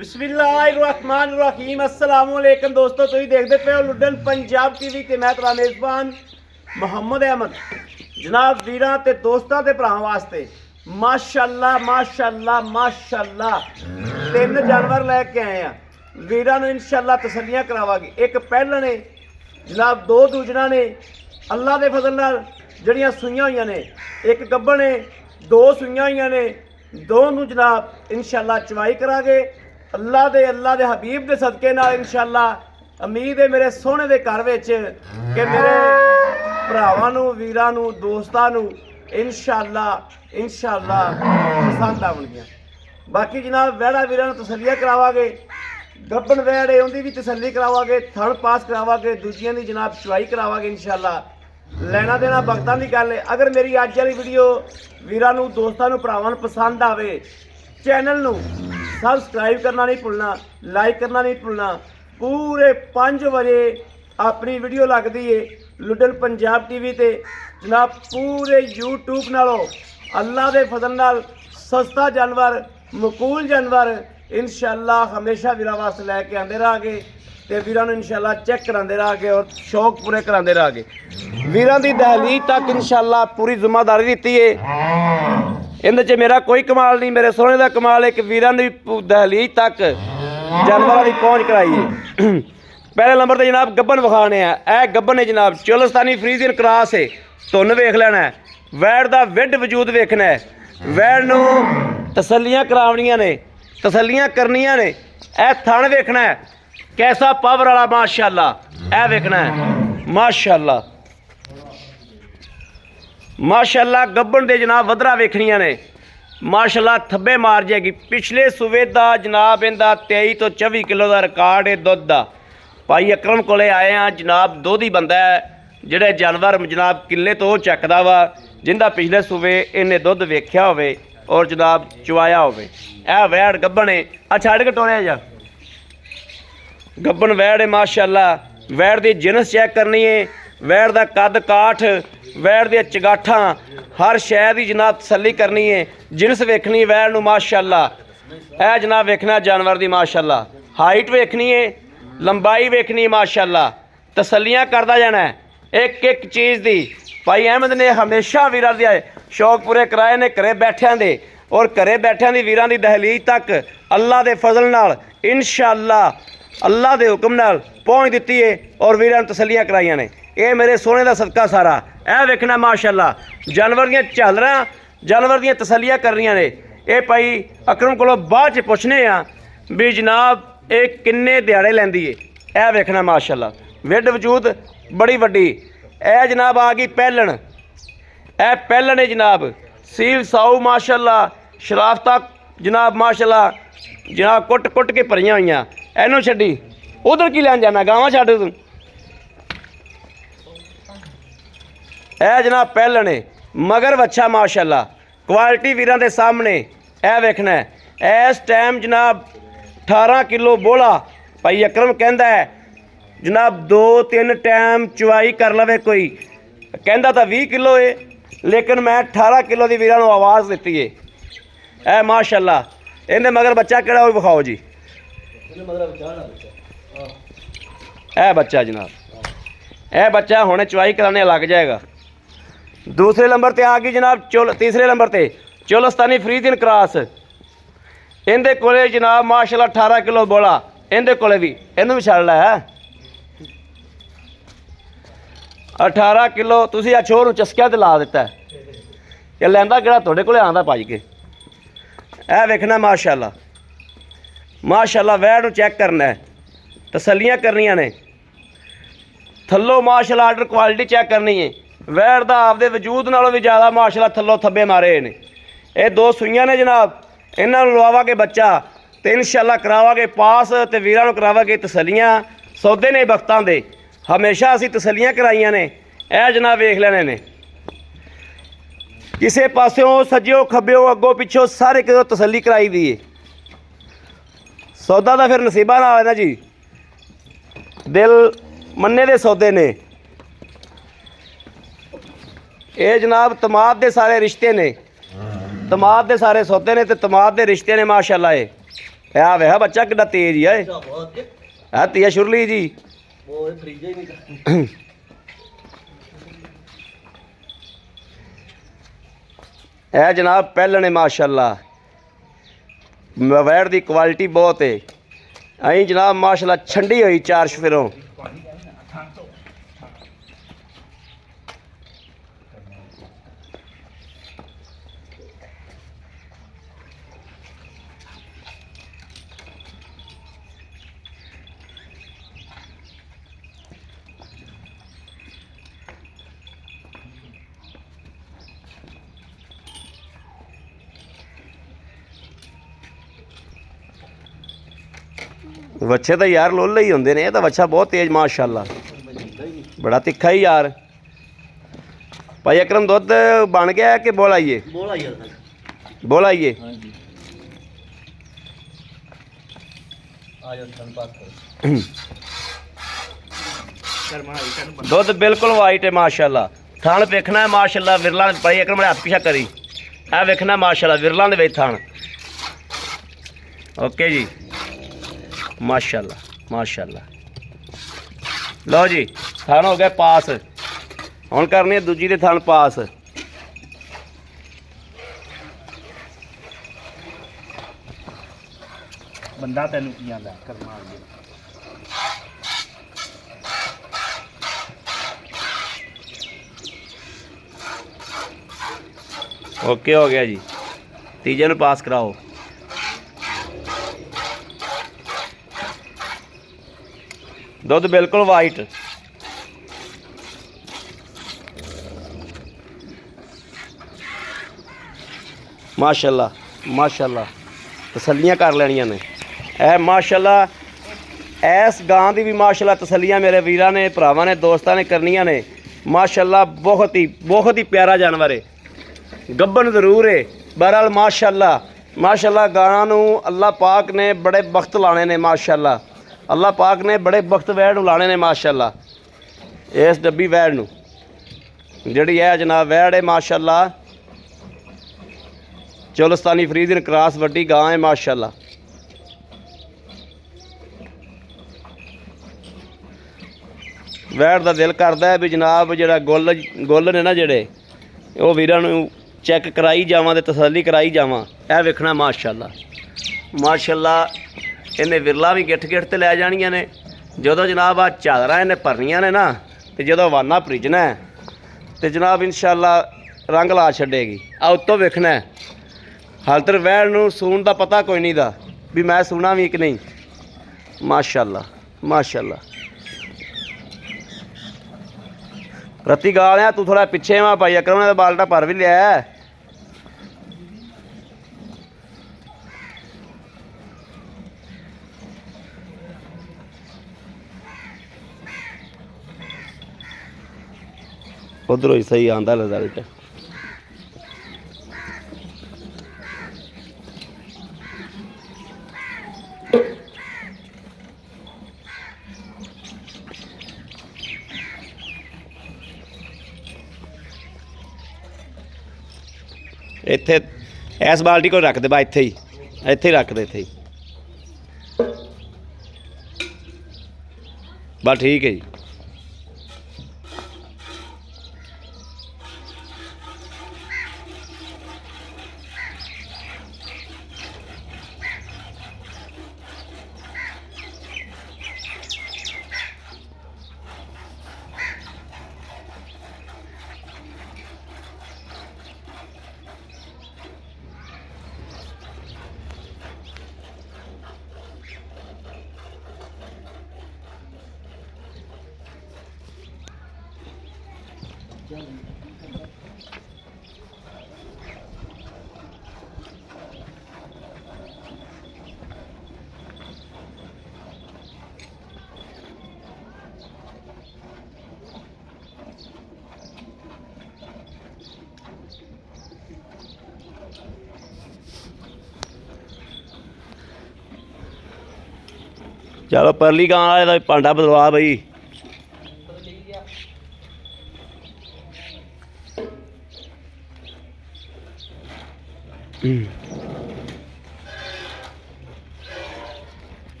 बिस्मिल्लाहिर्रहमानिर्रहीम अस्सलाम वालेकुम दोस्तों, तुम देखते पे हो लुडन पंजाब टीवी ते मैं तेरा मेज़बान मुहम्मद अहमद। जनाब वीरां ते दोस्तां ते भरावां वास्ते माशाअल्लाह माशाअल्लाह माशाअल्लाह तीन जानवर लैके आए हैं। वीरां नूं इंशाअल्लाह तसल्लियां करावांगे। एक पहला ने जनाब, दो दूजना ने अल्लाह के फजल नाल जड़ियां सूइयां होईयां ने, एक गब्बन ने, दो सूइयां होईयां ने, दो नूं जनाब इंशाअल्लाह चवाई करांगे अल्लाह दे हबीब के सदके नाल। इंशाअल्लाह उम्मीद है मेरे सोहने दे घर विच कि मेरे भरावां नूं, वीरां नूं, दोस्तां नूं इंशाअल्लाह पसंद आवणगियां। बाकी जनाब वैड़ा वीरां नूं तसल्लियां करावांगे, गब्बन वैड़ है उहदी भी तसल्ली करावांगे, थण पास करावांगे, दूजियां दी जनाब चवाई करावांगे इंशाअल्लाह। लेना देना भगतां दी गल है। अगर मेरी अज वाली वीडियो वीरां नूं, दोस्तां नूं, भरावां नूं पसंद आवे, चैनल नूं सबसक्राइब करना नहीं भुलना, लाइक करना नहीं भुलना। पूरे 5 बजे अपनी वीडियो लगती है लुडन पंजाब टीवी ते जनाब। पूरे यूट्यूब नालों अल्लाह के फजल नाल सस्ता जानवर, मकूल जानवर इंशाअल्लाह हमेशा वीरां वास्ते लैके आंदे रहांगे ते वीरां नूं इंशाअल्लाह चेक करांदे रहांगे और शौक पूरे करांदे रहांगे। वीरां दी दहलीज तक इंशाअल्लाह पूरी जिम्मेदारी दी है। इहदे च मेरा कोई कमाल नहीं, मेरे सोहने का कमाल है कि वीरां दी दहलीज तक जानवरों की पहुँच कराई है। पहले नंबर पर जनाब गब्बन विखाने हैं। यह गब्बन है जनाब, चोलस्तानी फ्रीजियन क्रॉस है। धुन वेख लेना है, वैड़ का विड वजूद वेखना है, वैड़ नूं तसल्लियां करावणियां ने, तसल्लियां करनियां ने। यह थण वेखना है कैसा पावर वाला माशाअल्लाह, यह वेखना है माशाअल्लाह माशाअल्लाह। गब्बन दे जनाब वधरा वेखनियां ने माशाअल्लाह, थब्बे मार जाएगी। पिछले सूबे का जनाब इहदा 23 तो 24 किलो का रिकॉर्ड है दुध का। भाई अकरम कोले आए हैं जनाब, दुध ही बंदा है जिहड़े जानवर जनाब किले तो चकदा वा, जिंदा पिछले सूबे इन्हें दुध वेख्या होवे और जनाब चवाया होवे। यह वैड़ गब्बन है। अच्छा छड़ के टोरिया जा, गब्बन वैड़ है माशाअल्लाह। वैड़ की जिनस चेक करनी है, वैड़ का कद काठ, वैड़ दी चगाठा, हर शय की जनाब तसल्ली करनी है। जिनस वेखनी वैड़ नूं माशाअल्लाह। यह जनाब वेखना जानवर की माशाअल्लाह, हाइट वेखनी है, लंबाई वेखनी है माशाअल्लाह। तसल्लियां करता जाना है एक एक चीज़ की। भाई अहमद ने हमेशा वीरां दे शौक पूरे कराए ने घरे बैठियां दे, और घरे बैठियां दी वीरां दी दहलीज तक अल्लाह के फजल नाल इंशाअल्लाह अल्लाह के हुक्म नाल पहुँच दिती है और वीरां तसल्लियां कराइयां ने। ये मेरे सोने का सदका सारा। यह वेखना माशाअल्लाह जानवर दियां झालरां, जानवर दियां तसल्लियां करनियां ने। ये भाई अकरम कोलों बाद च पुछने आ भी जनाब ये किन्ने दिहाड़े लैंदी है। यह वेखना माशाअल्लाह, विड वजूद बड़ी वड्डी। यह जनाब आ गई पैलन, यह पैलन है जनाब, सील साऊ माशाअल्लाह, शराफता जनाब माशाअल्लाह, जनाब कुट कुट के भरियां हुई। इनू छड्डी उधर की लैन जाना, गावां छड्ड तूं। यह जनाब पैलन है, मगर बच्चा माशाअल्लाह, क्वालिटी वीरां दे सामने। यह वेखना है इस टाइम जनाब 18 किलो बोला। भाई अकरम कहता है जनाब 2-3 टाइम चवाई कर लवे कोई, कहता तो 20 किलो है, लेकिन मैं 18 किलो की वीरां नूं आवाज़ दी है। यह माशाअल्लाह। इन्हें मगर बच्चा किहड़ा वो विखाओ जी। यह बच्चा जनाब, यह बच्चा हुणे चवाई कराने लग जाएगा। दूसरे नंबर पर आ गई जनाब तीसरे नंबर पर चोलस्तानी फ्रीजियन क्रॉस। इहदे कोले जनाब माशाअल्लाह 18 किलो बोला। इहदे कोले भी इहनूं भी छड़ लै 18 किलो। तुसीं आ छोर नूं चस्किया ते ला दिता है, ये लैंदा किहड़ा तुहाडे कोले आंदा पाई के। यह वेखना माशाअल्लाह माशाअल्लाह। वैड़ नूं चैक करना है, तसल्लियां करनियां ने, थल्लों माशाअल्लाह आर्डर क्वालिटी चैक करनी है। वैड़ दा आपदे वजूद नालों भी ज़्यादा माशाअल्लाह थल्लों थब्बे मारे ने। ये 2 सूइयां ने जनाब, इन्हां नूं लवावांगे बच्चा तो इंशाअल्लाह करावांगे पास, तो वीरां नूं करावांगे तसल्लियां। सौदे ने वक्तां दे हमेशा असीं तसल्लियां कराइयां ने। यह जनाब वेख लेने ने, किसी पासों सज्जो खब्बो अगों पिछों सारे कितों तसल्ली कराई दी है। सौदा तो फिर नसीबा नाल है ना जी, दिल मन्ने दे सौदे ने। ये जनाब तमाद दे सारे रिश्ते ने, तमाद दे सारे सौदे ने, तो तमाद दे रिश्ते ने माशाअल्लाह। ਆ ਵੇਖ ਬੱਚਾ ਕਿੱਡਾ ਤੇਜ਼ ਹੀ ਆ ਆ ਤੀਆ ਸ਼ੁਰਲੀ ਜੀ ਉਹ ਫ੍ਰਿਜ ਹੀ ਨਹੀਂ ਇਹ ਜਨਾਬ ਪਹਿਲਣੇ ਮਾਸ਼ਾਅੱਲਾ ਵੈੜ ਦੀ ਕੁਆਲਿਟੀ ਬਹੁਤ ਹੈ ਅਹੀਂ ਜਨਾਬ ਮਾਸ਼ਾਅੱਲਾ ਛੰਡੀ ਹੋਈ ਚਾਰ ਸ਼ਫਿਰੋਂ ਵੱਛੇ ਤਾਂ ਯਾਰ ਲੋਲੇ ਹੀ ਹੁੰਦੇ ਨੇ ਇਹ ਤਾਂ ਵੱਛਾ ਬਹੁਤ ਤੇਜ਼ ਮਾਸ਼ਾਅੱਲਾ ਬੜਾ ਤਿੱਖਾ ਹੀ ਯਾਰ ਭਾਈ ਅਕਰਮ ਦੁੱਧ ਬਣ ਗਿਆ ਕਿ ਬੋਲ ਆਈਏ ਬੋਲ ਆਈਏ ਹਾਂਜੀ ਆ ਜਾ ਤੁਹਾਨੂੰ ਪਾਸ ਕਰੋ ਦੁੱਧ ਬਿਲਕੁਲ ਵਾਈਟ ਹੈ ਮਾਸ਼ਾਅੱਲਾ ਥਣ ਵੇਖਣਾ ਹੈ ਮਾਸ਼ਾਅੱਲਾ ਵਿਰਲਾ ਭਾਈ ਅਕਰਮ ਹੱਥ ਪਿਛਾ ਕਰੀ ਇਹ ਵੇਖਣਾ ਮਾਸ਼ਾਅੱਲਾ ਵਿਰਲਾਂ ਦੇ ਵਿੱਚ ਥਣ ਓਕੇ ਜੀ माशाल्लाह माशाल्लाह लो जी थान हो गया पास हुण करनी है दूजी दे थान पास बंदा तैनूं की आंदा करना ओके हो गया जी तीजे नूं पास कराओ दुध बिल्कुल वाइट माशाअल्लाह माशाअल्लाह तसल्लियां कर लैनियां ने ए माशाअल्लाह इस गां दी भी माशाअल्लाह तसल्लियां मेरे वीरां ने भरावां ने दोस्तां ने करनियां ने माशाअल्लाह बहुत ही प्यारा जानवर है गब्बन जरूर है बहरहाल माशाअल्लाह माशाअल्लाह गां नूं अल्लाह पाक ने बड़े वक्त लाने ने माशाअल्लाह अल्लाह पाक ने बड़े वक्त वैड़ लाने ने माशाअल्लाह इस डब्बी वैड़ नूं जिहड़ी है जनाब वैड़ है माशाअल्लाह चोलस्तानी फ्रीजन क्रॉस वड्डी गां है माशाअल्लाह वैड़ दा दिल करदा है भी जनाब जिहड़ा गुल ने ना जिहड़े वो वीरां नूं चैक कराई जावां ते तसल्ली कराई जावां ਇਹ ਵੇਖਣਾ माशाअल्लाह माशाअल्लाह ਇਹਨੇ ਵਿਰਲਾ ਵੀ ਗਿੱਠ ਗਿੱਠ ਤੇ ਲੈ ਜਾਣੀਆਂ ਨੇ ਜਦੋਂ ਜਨਾਬ ਆ ਝਾਲਰਾਂ ਇਹਨੇ ਭਰਨੀਆਂ ਨੇ ਨਾ ਤੇ ਜਦੋਂ ਵਾਨਾ ਭਰੀਜਣਾ ਤੇ ਜਨਾਬ ਇਨਸ਼ਾਅੱਲਾ ਰੰਗ ਲਾ ਛੱਡੇਗੀ ਆ ਉੱਤੋਂ ਵੇਖਣਾ ਹਾਲ ਤੱਕ ਵੈੜ ਨੂੰ ਸੂਣ ਦਾ ਪਤਾ ਕੋਈ ਨਹੀਂ ਦਾ ਵੀ ਮੈਂ ਸੂਣਾ ਵੀ ਕਿ ਨਹੀਂ ਮਾਸ਼ਾਅੱਲਾ ਮਾਸ਼ਾਅੱਲਾ ਰਤੀ ਗਾਲਿਆ ਤੂੰ ਥੋੜਾ ਪਿੱਛੇ ਵਾ ਭਾਈ ਅਕਰਮ ਨੇ ਬਾਲਟਾ ਭਰ ਵੀ ਲਿਆ उधरों ही सही आंदा रिजल्ट इत्थे इस बाल्टी को रख दे बा इत्थे ही रख दे इत्थे ही बस ठीक है जी चलो परली गां वाले का भांडा बदलवा बई।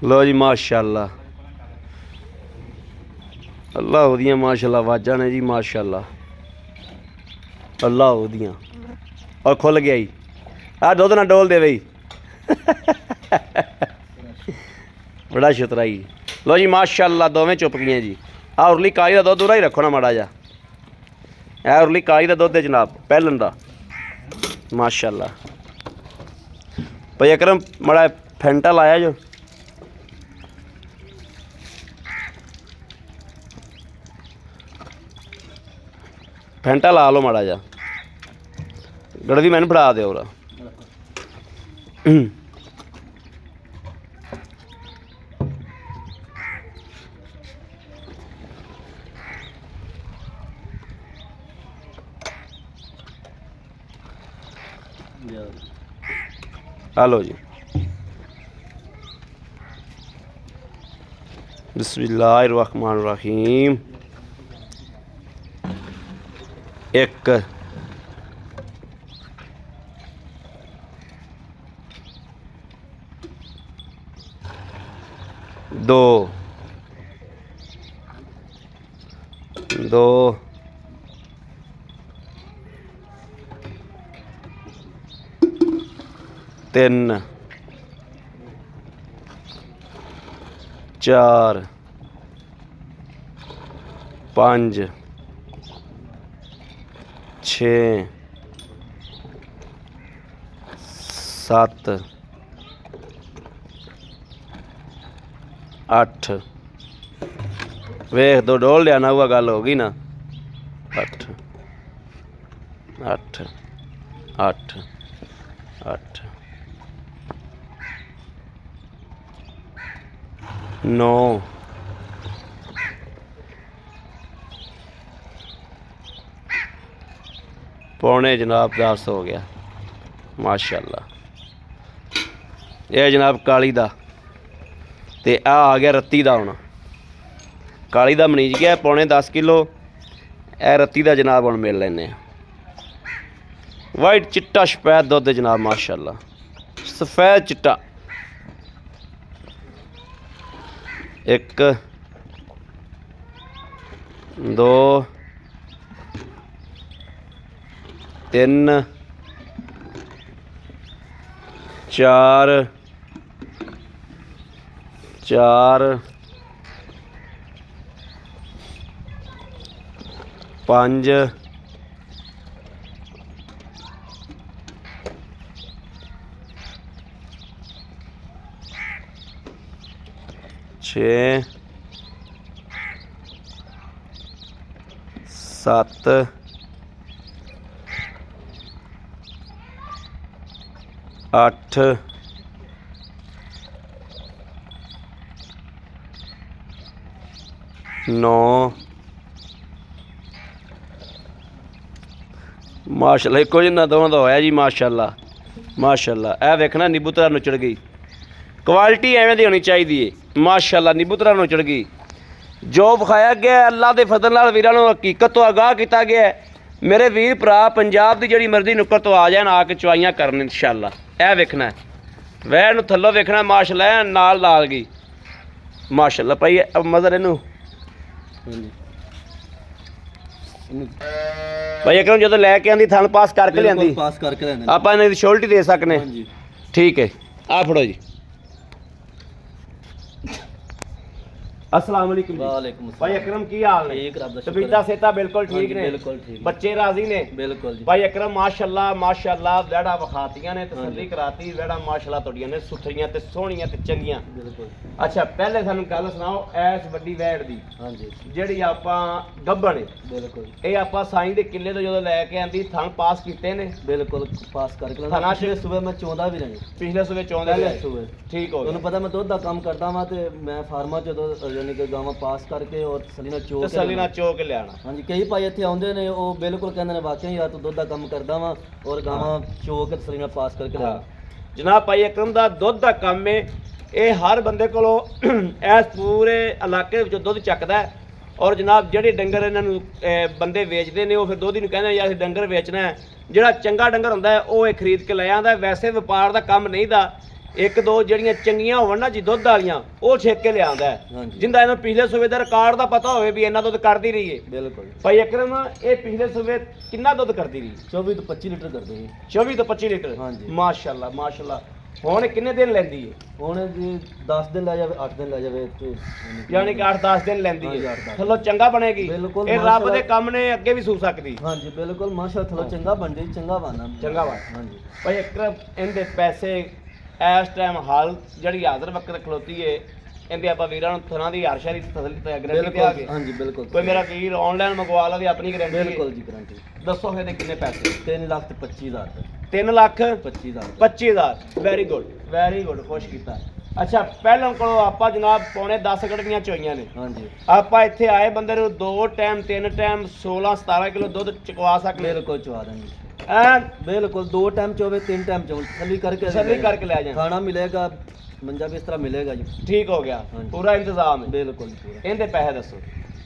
लो जी माशाल्लाह, अल्लाह उदियां माशाल्लाह आवाज़ां ने जी माशाल्लाह, अल्लाह उदियां। और खुल गया जी, आ दुध ना डोल दे बई। बड़ा शुतरा जी। लो जी माशाल्लाह दोवें चुप गई जी। आ उरली काली का दुध उरा ही रखो ना माड़ा जा, ए उरली काली का दुध है जनाब पहलन का माशाल्लाह। भाई अकरम माड़ा फैंटा लाया जो, फैंटा ला लो माड़ा जा, गड़वी मैंने फड़ा दे और हेलो जी। बिस्मिल्लाहिर्रहमानिर्रहीम। एक दो दो तीन चार पांच छे सत्त अठ, वेख दो डोल लिया ना, हुआ गल हो गई ना। अठ अठ अठ अठ नौ पौने जनाब 10 हो गया माशाल्लाह। यह जनाब काली दा ते आ गया रत्ती दा। हुण काली दा मनीज गया पौने 10 किलो, ए रत्ती दा जनाब हुण मिल लैने। वाइट चिट्टा सफेद दुध जनाब माशाल्लाह, सफेद चिट्टा। एक दो तीन चार चार पांच छे सत्त अठ नौ माशाल्लाह। इको जिन्ना दोवां दा होया जी माशाल्लाह माशाल्लाह। ए वेखना नीबूतरा नुचड़ गई, क्वालिटी एवें दी होनी चाहिए माशाल्लाह। नीबूतरा नुचड़ गई, जो विखाया गया अल्लाह के फजल नाल वीरां नूं हकीकत तो आगाह किया गया है। मेरे वीर भरा पंजाब की जिहड़ी मर्जी नुक्कर तो आ जाए आके चवाइयां करन इंशाअल्लाह। ए वेखना वह नूं थल्लों वेखना माशाल्लाह नाल लाल गई माशाल्लाह। भाई मज़र इनू भाई अकरम जो लैके आंदी थन पास करके लियांदी, पास करके लेने आपां इन्हां दी श्योरिटी दे सकने। ठीक है, आ फड़ो जी, अस्सलाम वालेकुम जी। वालेकुम भाई अकरम की हाल ने? ठीक, रब दा शुक्र तबीयत है। सेहत बिल्कुल ठीक हाँ जी, ने? बिल्कुल ठीक। बच्चे राजी ने? बिल्कुल जी। भाई अकरम माशाअल्लाह माशाअल्लाह वेड़ा वखातियां ने, हाँ तसल्ली जी। कराती, वेड़ा माशाअल्लाह तोड़ियां ने सुथरियां ते सोहणियां ते चंगियां। बिल्कुल। अच्छा पहले सानू गल सुनाओ ऐस वड्डी वैड़ दी हाँ जी। ਜਿਹੜੀ ਆਪਾਂ ਗੱਭਣ ਹੈ बिल्कुल ਇਹ ਆਪਾਂ ਸਾਈਂ ਦੇ ਕਿੱਲੇ ਤੋਂ ਜਦੋਂ ਲੈ ਕੇ ਆਂਦੀ ਥਣ ਪਾਸ ਕੀਤੇ ਨੇ बिल्कुल पास करके थाना पिछले सुबह मैं चौंदा भी नहीं ਪਿਛਲੇ ਸੂਬੇ ਚੋਂਦੇ पहले ਰਹੇ सुबह ਠੀਕ ਹੋ ਤੁਹਾਨੂੰ ਗਿਆ ਪਤਾ ਮੈਂ ਦੁੱਧ ਦਾ ਕੰਮ ਕਰਦਾ ਵਾਂ ਤੇ ਮੈਂ ਫਾਰਮਾਂ ਚ ਉਦੋਂ ਯਾਨੀ ਕਿ ਗਾਵਾਂ ਪਾਸ ਕਰਕੇ ਔਰ ਸਲੀਨਾ ਚੋ ਕੇ ਤਸੱਲੀ ਨਾਲ ਚੋ ਕੇ ਲਿਆਣਾ ਹਾਂਜੀ ਕਈ ਭਾਈ ਇੱਥੇ ਆਉਂਦੇ ਨੇ ਉਹ ਬਿਲਕੁਲ ਕਹਿੰਦੇ ਨੇ ਵਾਕਿਆ ਯਾਰ ਤੂੰ ਦੁੱਧ ਦਾ ਕੰਮ ਕਰਦਾ ਵਾਂ ਔਰ ਗਾਵਾਂ ਚੋ ਕੇ ਸਲੀਨਾ ਪਾਸ ਕਰਕੇ ਹਾਂ। ਲਿਆ ਜਨਾਬ ਭਾਈ ਅਕਰਮ ਦਾ ਦੁੱਧ ਦਾ ਕੰਮ ਹੈ ਇਹ ਹਰ ਬੰਦੇ ਕੋਲੋਂ ਇਸ ਪੂਰੇ ਇਲਾਕੇ ਵਿੱਚੋਂ ਦੁੱਧ ਚੱਕਦਾ ਹੈ ਔਰ ਜਨਾਬ ਜਿਹੜੇ ਡੰਗਰ ਇਹਨਾਂ ਨੂੰ ਬੰਦੇ ਵੇਚਦੇ ਨੇ ਉਹ ਫਿਰ ਦੁੱਧ ਹੀ ਨੂੰ ਕਹਿੰਦੇ ਯਾਰ ਅਸੀਂ ਡੰਗਰ ਵੇਚਣਾ ਹੈ ਜਿਹੜਾ ਚੰਗਾ ਡੰਗਰ ਹੁੰਦਾ ਹੈ ਉਹ ਇਹ ਖਰੀਦ ਕੇ ਲੈ ਆਉਂਦਾ ਵੈਸੇ ਵਪਾਰ ਦਾ ਕੰਮ ਨਹੀਂ ਦਾ ਇੱਕ ਦੋ ਜਿਹੜੀਆਂ ਚੰਗੀਆਂ ਹੋਣ ਨਾ ਜੀ ਦੁੱਧ ਵਾਲੀਆਂ ਉਹ ਛੇਕ ਕੇ ਲਿਆਉਂਦਾ ਹੈ ਹਾਂਜੀ ਜਿੰਦਾ ਇਹਨਾਂ ਪਿਛਲੇ ਸੂਬੇ ਦਾ ਰਿਕਾਰਡ ਦਾ ਪਤਾ ਹੋਵੇ ਵੀ ਇਹਨਾਂ ਦੁੱਧ ਕਰਦੀ ਰਹੀ ਹੈ ਬਿਲਕੁਲ ਭਾਈ ਅਕਰਮ ਇਹ ਪਿਛਲੇ ਸੂਬੇ ਕਿੰਨਾ ਦੁੱਧ ਕਰਦੀ ਰਹੀ 24 ਤੋਂ 25 ਲੀਟਰ ਕਰਦੇ ਜੀ 24 ਤੋਂ 25 ਲੀਟਰ ਹਾਂਜੀ। ਮਾਸ਼ਾਅੱਲਾ ਮਾਸ਼ਾਅੱਲਾ ਹੁਣ ਇਹ ਕਿੰਨੇ ਦਿਨ ਲੈਂਦੀ ਹੈ ਹੁਣ ਜੀ 10 ਦਿਨ ਲੈ ਜਾਵੇ 8 ਦਿਨ ਲੈ ਜਾਵੇ ਤੇ ਯਾਨੀ ਕਿ 8-10 ਦਿਨ ਲੈਂਦੀ ਹਾਂਜੀ, ਹੈ 8-10 ਥੱਲੋਂ ਚੰਗਾ ਬਣੇਗੀ ਬਿਲਕੁਲ, ਇਹ ਰੱਬ ਮਾਸ਼ਾਅੱਲਾ। ਦੇ ਕੰਮ ਨੇ ਅੱਗੇ ਵੀ ਸੂ ਸਕਦੀ ਹਾਂਜੀ ਬਿਲਕੁਲ ਮਾਸ਼ਾਅੱਲਾ ਥੋੜਾ ਚੰਗਾ ਬਣ ਜਾਈ ਚੰਗਾ ਬਣਨਾ ਚੰਗਾ ਬਣ। ਹਾਂਜੀ ਭਾਈ ਅਕਰਮ ਇਹਦੇ ਪੈਸੇ ਇਸ ਟਾਈਮ ਹਾਲ ਜਿਹੜੀ ਹਾਜ਼ਰ ਵਕਤ ਖਲੋਤੀ ਏ ਇਹਦੇ ਆਪਾਂ ਵੀਰਾਂ ਨੂੰ ਥਣਾ ਦੀ ਹਰ ਸ਼ਹਿਰੀ ਤਸੱਲੀ ਤੇ ਗਰੰਟੀ ਤੇ ਆ ਗਏ ਹਾਂਜੀ ਬਿਲਕੁਲ ਕੋਈ ਮੇਰਾ ਵੀਰ ਆਨਲਾਈਨ ਮੰਗਵਾ ਲਵੇ ਆਪਣੀ ਗਰੰਟੀ ਬਿਲਕੁਲ ਜੀ ਗਰੰਟੀ ਦੱਸੋ ਫਿਰ ਇਹਦੇ ਕਿੰਨੇ ਪੈਸੇ 3 ਲੱਖ ਤੇ 25,000 ਰੁਪਏ 3 ਲੱਖ 25,000 25000 ਵੈਰੀ ਗੁੱਡ ਖੁਸ਼ ਕੀਤਾ ਅੱਛਾ ਪਹਿਲਾਂ ਕੋਲੋਂ ਆਪਾਂ ਜਨਾਬ ਪੌਣੇ 10 ਗੜਵੀਆਂ ਚੋਈਆਂ ਨੇ ਹਾਂਜੀ ਆਪਾਂ ਇੱਥੇ ਆਏ ਬੰਦੇ ਨੂੰ 2 ਟਾਈਮ 3 ਟਾਈਮ 16 17 ਕਿਲੋ ਦੁੱਧ ਚੁਕਵਾ ਸਕਦੇ ਬਿਲਕੁਲ ਚਵਾ ਦਾਂਗੇ ਐਨ ਬਿਲਕੁਲ 2 ਟਾਈਮ ਚੋਵੇ 3 ਟਾਈਮ ਚੋਵੇ ਤਸੱਲੀ ਕਰਕੇ ਤਸੱਲੀ ਕਰਕੇ ਲੈ ਜਾਣਾ ਖਾਣਾ ਮਿਲੇਗਾ ਮੰਜਾ ਬਿਸਤਰਾ ਮਿਲੇਗਾ ਜੀ ਠੀਕ ਹੋ ਗਿਆ ਹਾਂਜੀ। ਪੂਰਾ ਇੰਤਜ਼ਾਮ ਹੈ ਬਿਲकुल ਜੀ ਪੂਰਾ ਇਹਦੇ ਪੈਸੇ ਦੱਸੋ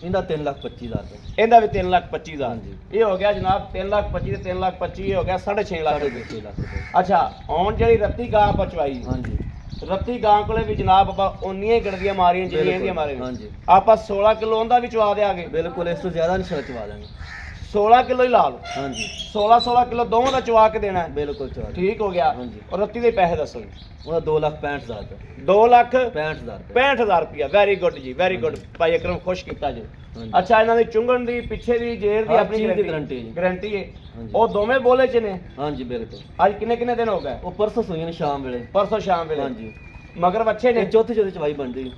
ਇਹਦਾ 3,25,000 ਰੁਪਏ ਇਹਦਾ ਵੀ 3,25,000 ਹਾਂਜੀ। ਇਹ ਹੋ ਗਿਆ ਜਨਾਬ 3,25,000 ਤੇ 3,25,000 ਇਹ ਹੋ ਗਿਆ 6.5 ਲੱਖ ਰੁਪਏ 6.5 ਲੱਖ ਰੁਪਏ ਅੱਛਾ ਹੁਣ ਜਿਹੜੀ ਰੱਤੀ ਗਾਂ ਆਪਾਂ ਚਵਾਈ ਹਾਂਜੀ ਰੱਤੀ ਗਾਂ ਕੋਲੇ ਵੀ ਜਨਾਬ ਆਪਾਂ ਉਨੀਆਂ ਹੀ ਗੜਦੀਆਂ ਮਾਰੀਆਂ ਜਿੰਨੀਆਂ ਇਹਦੀਆਂ ਮਾਰੀਆਂ ਹਾਂਜੀ ਆਪਾਂ 16 ਕਿਲੋ ਉਹਦਾ ਵੀ ਚਵਾ ਦਿਆਂਗੇ ਬਿਲਕੁਲ ਇਸ ਤੋਂ ਜ਼ਿਆਦਾ ਨਹੀਂ ਚਵਾ ਦਾਂਗੇ 16 ਕਿਲੋ ਹੀ ਲਾ ਲਓ ਹਾਂਜੀ 16 ਕਿਲੋ ਦੋਵਾਂ ਦਾ ਚਵਾ ਕੇ ਦੇਣਾ ਹੈ ਬਿਲकुल ਚਵਾ ਦਾਂਗੇ ਠੀਕ ਹੋ ਗਿਆ ਹਾਂਜੀ। ਔਰ ਰੱਤੀ ਦੇ ਪੈਸੇ ਦੱਸੋ ਉਹਦਾ 2,65,000 ਰੁਪਏ 2 ਲੱਖ 65,000 ਰੁਪਏ 65000 ਰੁਪਇਆ ਵੈਰੀ ਗੁੱਡ ਜੀ ਵੈਰੀ ਗੁੱਡ ਭਾਈ ਅਕਰਮ ਖੁਸ਼ ਕੀਤਾ ਜੀ ਹਾਂਜੀ। ਅੱਛਾ ਇਹਨਾਂ ਦੀ ਚੁੰਗਣ ਦੀ ਪਿੱਛੇ ਦੀ ਜੇਰ ਦੀ ਹਰ ਆਪਣੀ ਚੀਜ਼ ਦੀ guarantee ਹੈ ਜੀ। ਗਾਰੰਟੀ ਹੈ ਹਾਂਜੀ। ਉਹ ਦੋਵੇਂ ਬੋਲੇ ਚ ਨੇ ਹਾਂਜੀ ਬਿਲकुल ਅੱਜ ਕਿੰਨੇ ਦਿਨ ਹੋ ਗਏ ਉਹ ਪਰਸੋਂ ਸੋਈਆਂ ਨੇ ਸ਼ਾਮ ਵੇਲੇ ਪਰਸੋਂ ਸ਼ਾਮ ਵੇਲੇ ਹਾਂਜੀ ਮਗਰ ਬੱਚੇ ਨੇ ਇਹ ਚੌਥੀ ਚਵਾਈ ਬਣਦੀ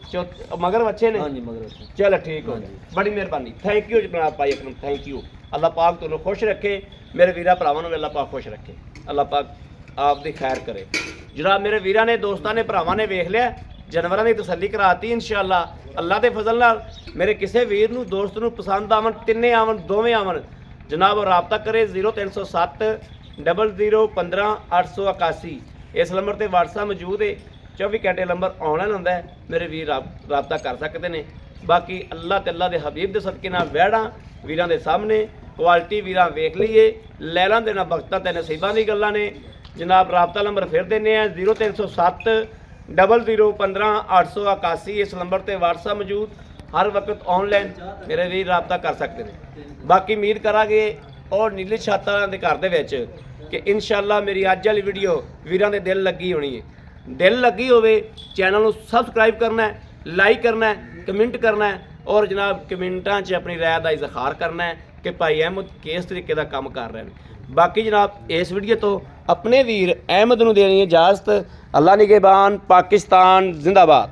ਮਗਰ ਬੱਚੇ ਨੇ ਹਾਂਜੀ ਮਗਰ ਅੱਛਾ ਚਲ ਠੀਕ ਹੋ ਹਾਂਜੀ। ਗਿਆ ਬੜੀ ਮਿਹਰਬਾਨੀ ਥੈਂਕ ਯੂ ਜਨਾਬ ਭਾਈ ਅਕਰਮ ਥੈਂਕ ਯੂ ਅੱਲਾਹ ਪਾਕ ਤੁਹਾਨੂੰ ਖੁਸ਼ ਰੱਖੇ ਮੇਰੇ ਵੀਰਾਂ ਭਰਾਵਾਂ ਨੂੰ ਵੀ ਅੱਲਾਹ ਪਾਕ ਖੁਸ਼ ਰੱਖੇ ਅੱਲਾਹ ਪਾਕ ਆਪ ਦੀ ਖੈਰ ਕਰੇ ਜਨਾਬ ਮੇਰੇ ਵੀਰਾਂ ਨੇ ਦੋਸਤਾਂ ਨੇ ਭਰਾਵਾਂ ਨੇ ਵੇਖ ਲਿਆ ਜਾਨਵਰਾਂ ਦੀ ਤਸੱਲੀ ਕਰਾਤੀ ਇਨਸ਼ਾਅੱਲਾ ਅੱਲਾਹ ਦੇ ਫਜ਼ਲ ਨਾਲ ਮੇਰੇ ਕਿਸੇ ਵੀਰ ਨੂੰ ਦੋਸਤ ਨੂੰ ਪਸੰਦ ਆਵਣ ਤਿੰਨੇ ਆਵਣ ਦੋਵੇਂ ਆਵਣ ਜਨਾਬ ਉਹ ਰਾਬਤਾ ਕਰੇ 0307 0015 881 ਇਸ ਨੰਬਰ ਤੇ WhatsApp ਮੌਜੂਦ ਹੈ 24 ਘੰਟੇ ਨੰਬਰ ਆਨਲਾਈਨ ਹੁੰਦਾ ਹੈ ਮੇਰੇ ਵੀਰ ਰਾਬਤਾ ਕਰ ਸਕਦੇ ਨੇ ਬਾਕੀ ਅੱਲਾਹ ਤੇ ਅੱਲਾਹ ਦੇ ਹਬੀਬ ਦੇ ਸਦਕੇ ਨਾਲ ਵਹਿੜਾਂ ਵੀਰਾਂ ਦੇ ਸਾਹਮਣੇ ਕੁਆਲਿਟੀ ਵੀਰਾਂ ਵੇਖ ਲਈਏ ਲੈਲਾਂ ਦੇਣਾ ਬਖਤਾਂ ਤੇ ਨਸੀਬਾਂ ਦੀ ਗੱਲਾਂ ਨੇ ਜਨਾਬ ਰਾਬਤਾ ਨੰਬਰ ਫਿਰ ਦਿੰਦੇ ਆ 0307 0015 881 ਇਸ ਨੰਬਰ ਤੇ WhatsApp ਮੌਜੂਦ ਹਰ ਵਕਤ ਆਨਲਾਈਨ ਮੇਰੇ ਵੀਰ ਰਾਬਤਾ ਕਰ ਸਕਦੇ ਨੇ ਬਾਕੀ ਉਮੀਦ ਕਰਾਂਗੇ ਔਰ ਨੀਲੀ ਛੱਤ ਵਾਲਿਆਂ ਦੇ ਘਰ ਦੇ ਵਿੱਚ ਕਿ ਇਨਸ਼ਾਅੱਲਾ ਮੇਰੀ ਅੱਜ ਵਾਲੀ ਵੀਡੀਓ ਵੀਰਾਂ ਦੇ ਦਿਲ ਲੱਗੀ ਹੋਣੀ ਹੈ ਦਿਲ ਲੱਗੀ ਹੋਵੇ ਚੈਨਲ ਨੂੰ ਸਬਸਕ੍ਰਾਈਬ ਕਰਨਾ ਹੈ ਲਾਈਕ ਕਰਨਾ ਹੈ ਕਮੈਂਟ ਕਰਨਾ ਹੈ ਔਰ ਜਨਾਬ ਕਮੈਂਟਾਂ 'ਚ ਆਪਣੀ ਰਾਏ ਦਾ ਇਜ਼ਹਾਰ ਕਰਨਾ ਹੈ ਕਿ ਭਾਈ ਅਹਿਮਦ ਕਿਸ ਤਰੀਕੇ ਦਾ ਕੰਮ ਕਰ ਰਹੇ ਨੇ ਬਾਕੀ ਜਨਾਬ ਇਸ ਵੀਡੀਓ ਤੋਂ ਆਪਣੇ ਵੀਰ ਅਹਿਮਦ ਨੂੰ ਦੇਣੀ ਇਜਾਜ਼ਤ ਅੱਲਾ ਨਿਗਹਿਬਾਨ ਪਾਕਿਸਤਾਨ ਜ਼ਿੰਦਾਬਾਦ